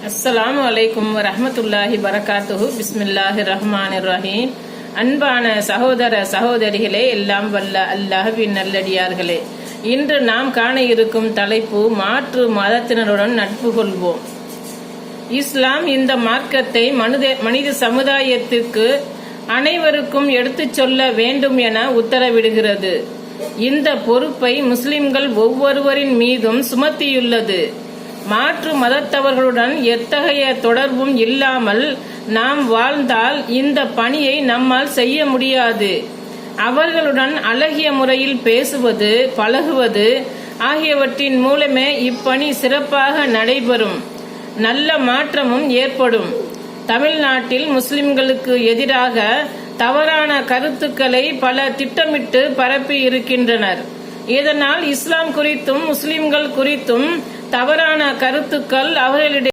அஸ்ஸலாமு அலைக்கும் வரஹ்மத்துல்லாஹி வரகாத்துஹு. பிஸ்மில்லாஹிர் ரஹ்மானிர் ரஹீம். அன்பான சகோதர சகோதரிகளே, எல்லாம் வல்ல அல்லாஹ்வின் நல்லடியார்களே, இன்று நாம் காண இருக்கும் தலைப்பு மாற்று மதத்தினருடன் நட்பு கொள்வோம். இஸ்லாம் இந்த மார்க்கத்தை மனித சமுதாயத்திற்கு அனைவருக்கும் எடுத்துச் சொல்ல வேண்டும் என உத்தரவிடுகிறது. இந்த பொறுப்பை முஸ்லிம்கள் ஒவ்வொருவரின் மீதும் சுமத்தியுள்ளது. மாற்று மதத்தவர்களுடன் எத்தகைய தொடர்பும் இல்லாமல் நாம் வாழ்ந்தால் இந்த பணியை நம்மால் செய்ய முடியாது. அவர்களுடன் அழகிய முறையில் பேசுவது, பழகுவது ஆகியவற்றின் மூலமே இப்பணி சிறப்பாக நடைபெறும், நல்ல மாற்றமும் ஏற்படும். தமிழ்நாட்டில் முஸ்லிம்களுக்கு எதிராக தவறான கருத்துக்களை பல திட்டமிட்டு பரப்பி இருக்கின்றனர். இதனால் இஸ்லாம் குறித்தும் முஸ்லிம்கள் குறித்தும் தவறான கருத்துக்கள் அவர்களிடையே